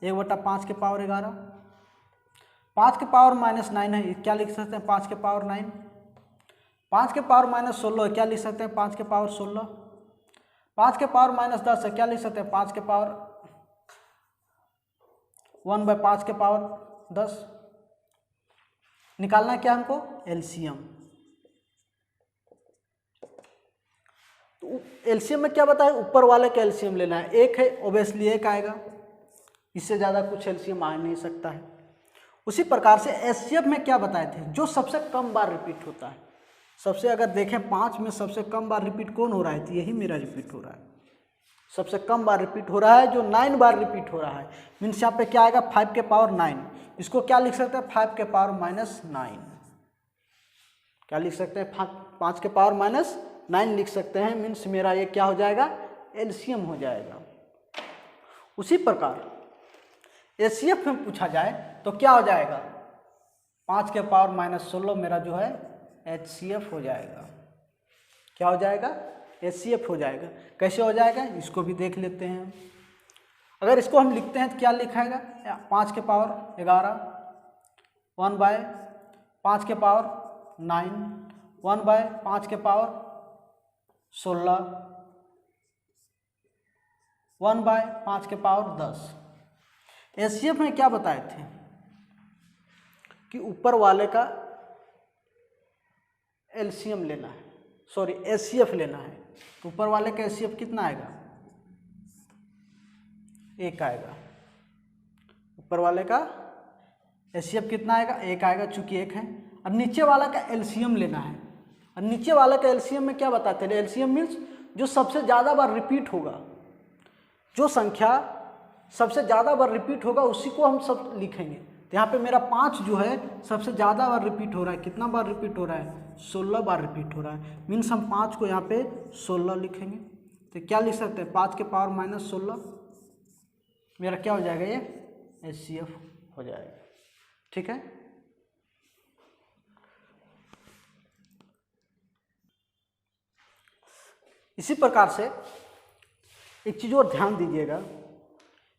1/5 के पावर 11। 5 के पावर -9 है, क्या लिख सकते हैं? 5 के पावर 9। 5 के पावर -16 क्या लिख सकते हैं? 5 के पावर 16। 5 के पावर -10 है, क्या लिख सकते हैं? 5 के पावर 1/5 के पावर 10। निकालना है क्या हमको? LCM। तो LCM में क्या बताया? ऊपर वाले का LCM लेना है। एक है, ओबियसली एक आएगा, इससे ज़्यादा कुछ LCM आ नहीं सकता है। उसी प्रकार से HCF में क्या बताए थे? जो सबसे कम बार रिपीट होता है। सबसे अगर देखें 5 में सबसे कम बार रिपीट कौन हो रहा है? तो यही मेरा रिपीट हो रहा है। सबसे कम बार रिपीट हो रहा है जो 9 बार रिपीट हो रहा है, मीन्स यहाँ पे क्या आएगा? 5 के पावर 9। इसको क्या लिख सकते हैं? 5 के पावर -9। क्या लिख सकते हैं? 5 के पावर -9 लिख सकते हैं, मीन्स मेरा ये क्या हो जाएगा? LCM हो जाएगा। उसी प्रकार HCF में पूछा जाए तो क्या हो जाएगा? 5 के पावर -16 मेरा जो है HCF हो जाएगा। क्या हो जाएगा? HCF हो जाएगा। कैसे हो जाएगा इसको भी देख लेते हैं। अगर इसको हम लिखते हैं तो क्या लिखाएगा? 5 के पावर 11 1/5 के पावर 9 1/5 के पावर 16 1/5 के पावर 10। HCF में क्या बताए थे कि ऊपर वाले का LCM लेना है, सॉरी HCF लेना है। तो ऊपर वाले का HCF कितना आएगा? 1 आएगा। ऊपर वाले का HCF कितना आएगा? 1 आएगा, चूंकि 1 है। और नीचे वाला का LCM लेना है। और नीचे वाला का LCM में क्या बताते हैं? LCM मीन्स जो सबसे ज़्यादा बार रिपीट होगा, जो संख्या सबसे ज़्यादा बार रिपीट होगा उसी को हम सब लिखेंगे। तो यहाँ पे मेरा 5 जो है सबसे ज़्यादा बार रिपीट हो रहा है। कितना बार रिपीट हो रहा है? 16 बार रिपीट हो रहा है, मीन्स हम 5 को यहाँ पे 16 लिखेंगे। तो क्या लिख सकते हैं? 5 के पावर -16 मेरा क्या हो जाएगा? ये HCF हो जाएगा। ठीक है। इसी प्रकार से एक चीज़ और ध्यान दीजिएगा,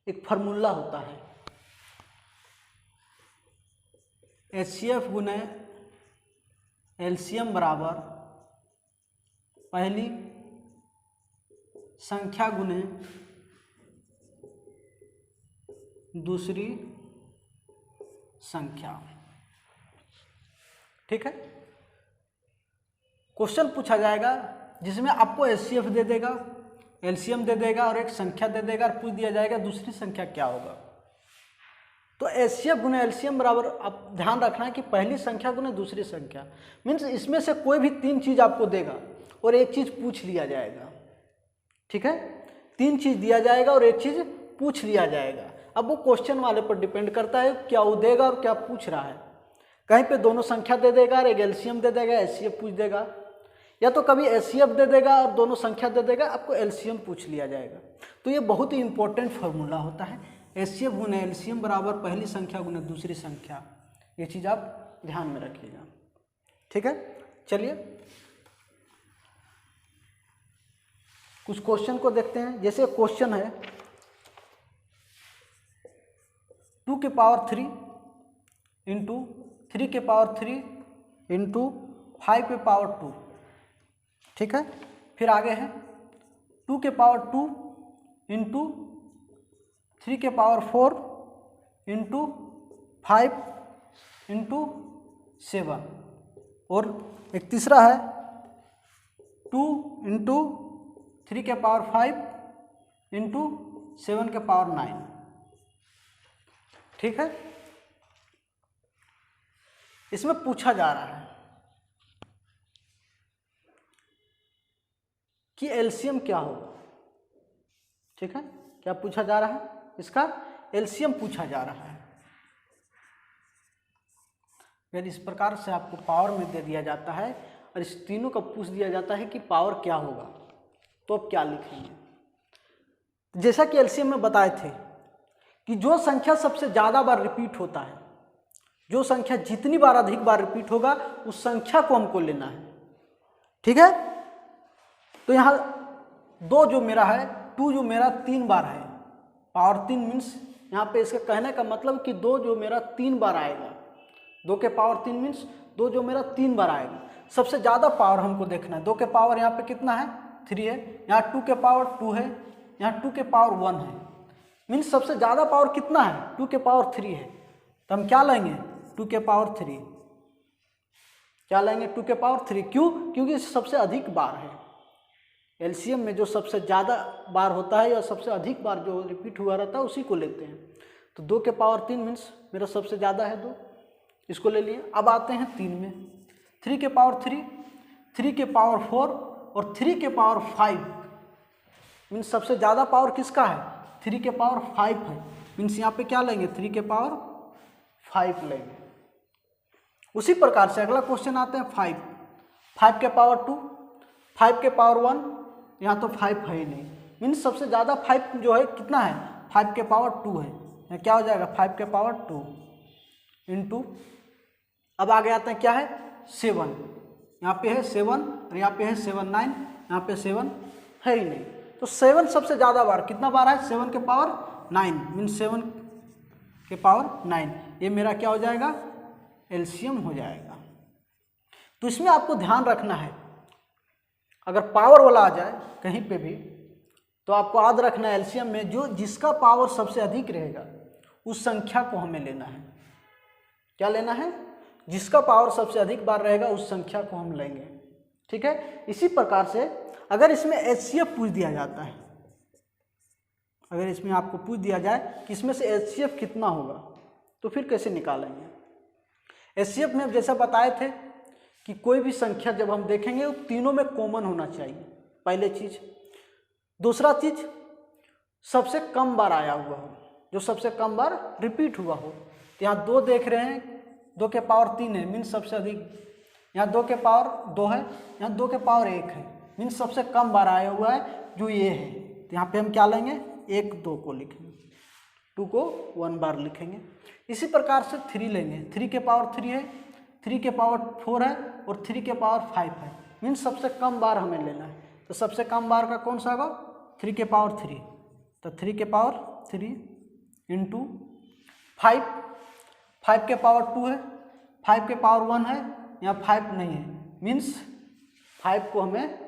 एक फार्मूला होता है HCF गुने LCM बराबर पहली संख्या गुने दूसरी संख्या। ठीक है, क्वेश्चन पूछा जाएगा जिसमें आपको एचसीएफ दे देगा, एलसीएम दे देगा और एक संख्या दे देगा और पूछ दिया जाएगा दूसरी संख्या क्या होगा। तो एचसीएफ गुने एलसीएम बराबर, आप ध्यान रखना है कि पहली संख्या गुने दूसरी संख्या, मीन्स इसमें से कोई भी तीन चीज़ आपको देगा और एक चीज़ पूछ लिया जाएगा। ठीक है, तीन चीज़ दिया जाएगा और एक चीज़ पूछ लिया जाएगा। अब वो क्वेश्चन वाले पर डिपेंड करता है क्या वो देगा और क्या पूछ रहा है। कहीं पे दोनों संख्या दे देगा और एक एलसीएम दे देगा, एचसीएफ पूछ देगा, या तो कभी एचसीएफ दे देगा और दोनों संख्या दे देगा, आपको एलसीएम पूछ लिया जाएगा। तो ये बहुत ही इंपॉर्टेंट फार्मूला होता है, एचसीएफ गुने एलसीएम बराबर पहली संख्या गुने दूसरी संख्या। ये चीज़ आप ध्यान में रखिएगा। ठीक है, चलिए कुछ क्वेश्चन को देखते हैं। जैसे क्वेश्चन है 2 के पावर 3 इंटू 3 के पावर 3 इंटू 5 के पावर 2। ठीक है, फिर आगे है 2 के पावर 2 इंटू 3 के पावर 4 इंटू 5 इंटू 7। और एक तीसरा है 2 इंटू 3 के पावर 5 इंटू 7 के पावर 9। ठीक है, इसमें पूछा जा रहा है कि एलसीएम क्या होगा। ठीक है, क्या पूछा जा रहा है, इसका एलसीएम पूछा जा रहा है। यदि इस प्रकार से आपको पावर में दे दिया जाता है और इस तीनों का पूछ दिया जाता है कि पावर क्या होगा, तो आप क्या लिखेंगे। जैसा कि एलसीएम में बताए थे कि जो संख्या सबसे ज़्यादा बार रिपीट होता है, जो संख्या जितनी बार अधिक बार रिपीट होगा उस संख्या को हमको लेना है। ठीक है, तो यहाँ 2 जो मेरा है, 2 जो मेरा 3 बार है, पावर 3 मीन्स यहाँ पे इसका कहने का मतलब कि 2 जो मेरा 3 बार आएगा, 2 के पावर 3 मीन्स 2 जो मेरा 3 बार आएगा। सबसे ज़्यादा पावर हमको देखना है। 2 के पावर यहाँ पे कितना है, 3 है, यहाँ 2 के पावर 2 है, यहाँ 2 के पावर 1 है, मीन्स सबसे ज़्यादा पावर कितना है, 2 के पावर 3 है। तो हम क्या लेंगे, 2 के पावर 3। क्या लेंगे, 2 के पावर 3। क्यों, क्योंकि सबसे अधिक बार है। एलसीएम में जो सबसे ज़्यादा बार होता है या सबसे अधिक बार जो रिपीट हुआ रहता है उसी को लेते हैं। तो 2 के पावर 3 मीन्स मेरा सबसे ज़्यादा है 2, इसको ले लिए। अब आते हैं 3 में, 3 के पावर 3, 3 के पावर 4 और 3 के पावर 5 मीन्स सबसे ज़्यादा पावर किसका है, 3 के पावर 5 है। मीन्स यहाँ पे क्या लेंगे, 3 के पावर 5 लेंगे। उसी प्रकार से अगला क्वेश्चन आते हैं 5 के पावर 2, 5 के पावर 1, यहाँ तो 5 है ही नहीं, मीन्स सबसे ज़्यादा 5 जो है कितना है, 5 के पावर 2 है। यहाँ क्या हो जाएगा, 5 के पावर 2 इंटू, अब आगे आते हैं क्या है, 7। यहाँ पे है 7 और यहाँ पे है 7 9, यहाँ पे 7 है ही नहीं। तो 7 सबसे ज़्यादा बार, कितना बार है, 7 के पावर 9 मीन्स 7 के पावर 9। ये मेरा क्या हो जाएगा, एलसीएम हो जाएगा। तो इसमें आपको ध्यान रखना है, अगर पावर वाला आ जाए कहीं पे भी तो आपको याद रखना है एलसीएम में जो जिसका पावर सबसे अधिक रहेगा उस संख्या को हमें लेना है। क्या लेना है, जिसका पावर सबसे अधिक बार रहेगा उस संख्या को हम लेंगे। ठीक है, इसी प्रकार से अगर इसमें एचसीएफ पूछ दिया जाता है, अगर इसमें आपको पूछ दिया जाए कि इसमें से एचसीएफ कितना होगा, तो फिर कैसे निकालेंगे। एचसीएफ में जैसा बताए थे कि कोई भी संख्या जब हम देखेंगे वो तीनों में कॉमन होना चाहिए, पहले चीज़। दूसरा चीज़, सबसे कम बार आया हुआ हो, जो सबसे कम बार रिपीट हुआ हो। तो यहाँ 2 देख रहे हैं, 2 के पावर 3 है मीन्स सबसे अधिक, यहाँ 2 के पावर 2 है, यहाँ 2 के पावर 1 है मीन्स सबसे कम बार आया हुआ है जो ये है। तो यहाँ पे हम क्या लेंगे, 1 2 को लिखेंगे, 2 को 1 बार लिखेंगे। इसी प्रकार से 3 लेंगे, 3 के पावर 3 है, 3 के पावर 4 है और 3 के पावर 5 है मीन्स सबसे कम बार हमें लेना है। तो सबसे कम बार का कौन सा होगा, 3 के पावर 3। तो 3 के पावर 3 इंटू 5, 5 के पावर 2 है, 5 के पावर 1 है, यहाँ 5 नहीं है मीन्स 5 को हमें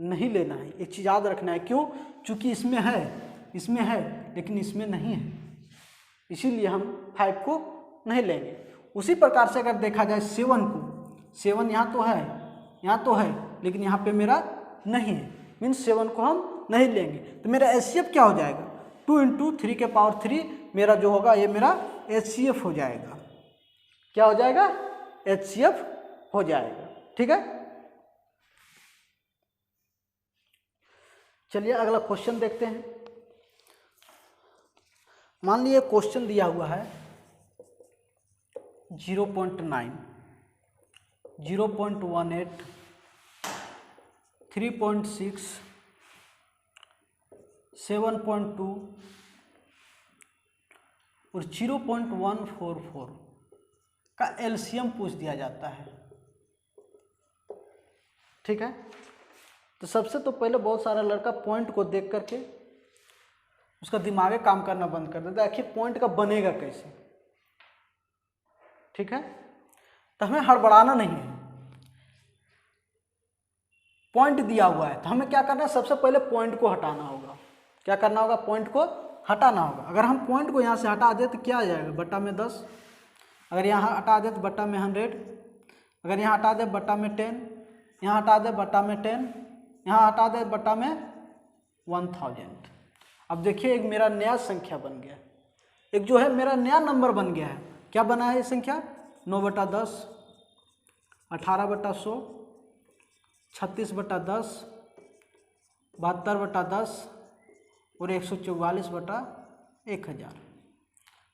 नहीं लेना है। एक चीज़ याद रखना है, क्यों? चूँकि इसमें है लेकिन इसमें नहीं है, इसीलिए हम 5 को नहीं लेंगे। उसी प्रकार से अगर देखा जाए 7 को, 7 यहाँ तो है लेकिन यहाँ पे मेरा नहीं है, मीन्स 7 को हम नहीं लेंगे। तो मेरा HCF क्या हो जाएगा? 2 × 3 के पावर 3 मेरा जो होगा ये मेरा HCF हो जाएगा। क्या हो जाएगा? HCF हो जाएगा। ठीक है, चलिए अगला क्वेश्चन देखते हैं। मान लीजिए क्वेश्चन दिया हुआ है 0.9, 0.18, 3.6, 7.2 और 0.144 का एलसीएम पूछ दिया जाता है। ठीक है, तो सबसे तो पहले बहुत सारा लड़का पॉइंट को देख करके उसका दिमाग काम करना बंद कर देता है, आखिर पॉइंट का बनेगा कैसे। ठीक है, तो हमें हड़बड़ाना नहीं है। पॉइंट दिया हुआ है तो हमें क्या करना है? सबसे पहले पॉइंट को हटाना होगा। क्या करना होगा? पॉइंट को हटाना होगा। अगर हम पॉइंट को यहाँ से हटा दें तो क्या आ जाएगा? बट्टा में 10। अगर यहाँ हटा दे तो बट्टा में 100। अगर यहाँ हटा दे बट्टा में 10, यहाँ हटा दे बट्टा में 10, यहाँ हटा दे बट्टा में 1000। अब देखिए एक मेरा नया संख्या बन गया, एक जो है मेरा नया नंबर बन गया है। क्या बना है ये संख्या? 9/10, 18/100, 36/10, 72/10 और 144/1000।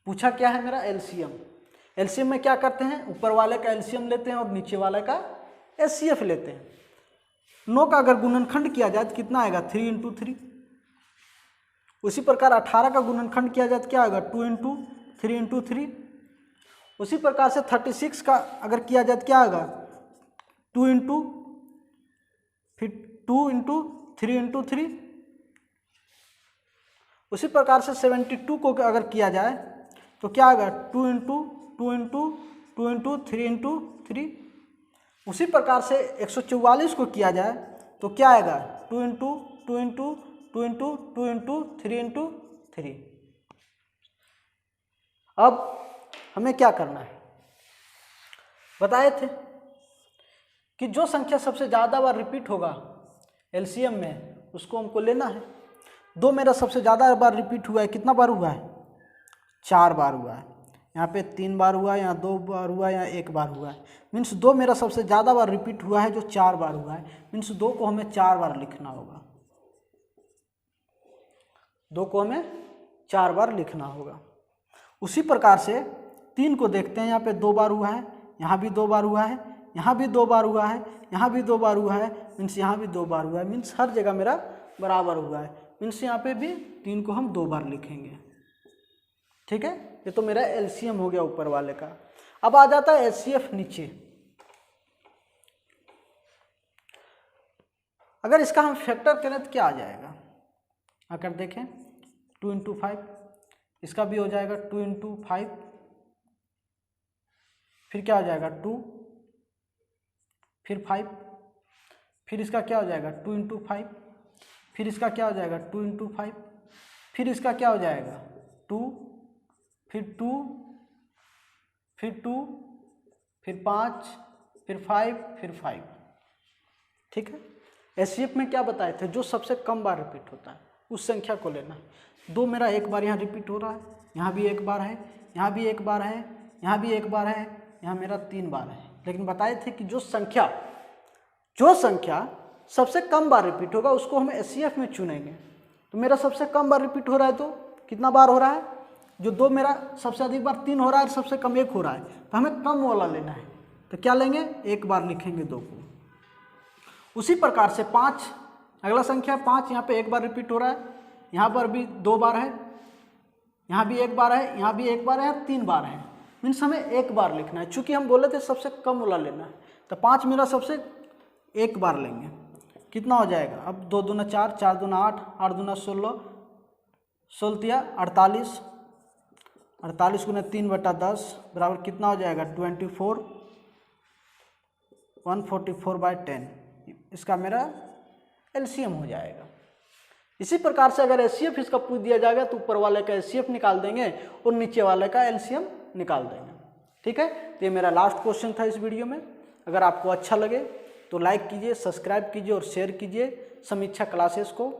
पूछा क्या है मेरा? एलसीएम। एलसीएम में क्या करते हैं? ऊपर वाले का एलसीएम लेते हैं और नीचे वाले का एचसीएफ लेते हैं। 9 का अगर गुणनखंड किया जाए तो कितना आएगा? 3 × 3। उसी प्रकार 18 का गुणनखंड किया जाए तो क्या आएगा? 2 × 3 × 3। उसी प्रकार से 36 का अगर किया जाए तो क्या आएगा? 2 × फिर 2 × 3 × 3। उसी प्रकार से 72 को अगर किया जाए तो क्या आएगा? 2 × 2 × 2 × 3 × 3। उसी प्रकार से 144 को किया जाए तो क्या आएगा? 2 × 2 × 2 × 2 × 3 × 3। अब हमें क्या करना है? बताए थे कि जो संख्या सबसे ज़्यादा बार रिपीट होगा एलसीएम में उसको हमको लेना है। 2 मेरा सबसे ज़्यादा बार रिपीट हुआ है, कितना बार हुआ है? 4 बार हुआ है। यहाँ पे 3 बार हुआ है, यहाँ 2 बार हुआ है, यहाँ 1 बार हुआ है। मीन्स 2 मेरा सबसे ज़्यादा बार रिपीट हुआ है जो 4 बार हुआ है। मीन्स 2 को हमें 4 बार लिखना होगा। 2 को हमें 4 बार लिखना होगा। उसी प्रकार से 3 को देखते हैं, यहाँ पे 2 बार हुआ है, यहाँ भी 2 बार हुआ है, यहाँ भी 2 बार हुआ है, यहाँ भी 2 बार हुआ है, मीन्स यहाँ भी 2 बार हुआ है। मीन्स हर जगह मेरा बराबर हुआ है। मीन्स यहाँ पे भी 3 को हम 2 बार लिखेंगे। ठीक है, ये तो मेरा एलसीएम हो गया ऊपर वाले का। अब आ जाता है एचसीएफ नीचे। अगर इसका हम फैक्टर करें तो क्या आ जाएगा? अगर देखें 2 × 5, इसका भी हो जाएगा 2 × 5, फिर क्या हो जाएगा? 2, फिर 5, फिर इसका क्या हो जाएगा? 2 × 5, फिर इसका क्या हो जाएगा? 2 × 5, फिर इसका क्या हो जाएगा? 2, फिर 2, फिर 2, फिर 5, फिर 5, फिर 5। ठीक है, एचसीएफ में क्या बताए थे? जो सबसे कम बार रिपीट होता है उस संख्या को लेना है। 2 मेरा 1 बार यहाँ रिपीट हो रहा है, यहाँ भी 1 बार है, यहाँ भी 1 बार है, यहाँ भी 1 बार है, यहाँ मेरा 3 बार है। लेकिन बताए थे कि जो संख्या सबसे कम बार रिपीट होगा उसको हम एचसीएफ में चुनेंगे। तो मेरा सबसे कम बार रिपीट हो रहा है तो कितना बार हो रहा है? जो 2 मेरा सबसे अधिक बार 3 हो रहा है, सबसे कम 1 हो रहा है, तो हमें कम वाला लेना है। तो क्या लेंगे? 1 बार लिखेंगे 2 को। उसी प्रकार से 5, अगला संख्या 5, यहाँ पे 1 बार रिपीट हो रहा है, यहाँ पर भी 2 बार है, यहाँ भी 1 बार है, यहाँ भी 1 बार है, 3 बार है। मीन्स हमें 1 बार लिखना है। चूँकि हम बोले थे सबसे कम वाला लेना है, तो 5 मेरा सबसे 1 बार लेंगे। कितना हो जाएगा? अब 2 दूना 4, 4 दूना 8, 8 दूना 16, 16 48, 48 गुना 3/10 बराबर कितना हो जाएगा? 24, 144/10। इसका मेरा एलसीएम हो जाएगा। इसी प्रकार से अगर एचसीएफ इसका पूछ दिया जाएगा तो ऊपर वाले का एचसीएफ निकाल देंगे और नीचे वाले का एलसीएम निकाल देंगे। ठीक है, तो ये मेरा लास्ट क्वेश्चन था इस वीडियो में। अगर आपको अच्छा लगे तो लाइक कीजिए, सब्सक्राइब कीजिए और शेयर कीजिए समीक्षा क्लासेस को।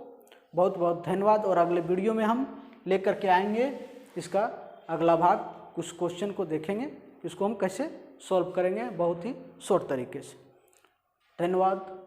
बहुत बहुत धन्यवाद। और अगले वीडियो में हम लेकर के आएंगे इसका अगला भाग, कुछ क्वेश्चन को देखेंगे, इसको हम कैसे सॉल्व करेंगे बहुत ही शॉर्ट तरीके से। धन्यवाद।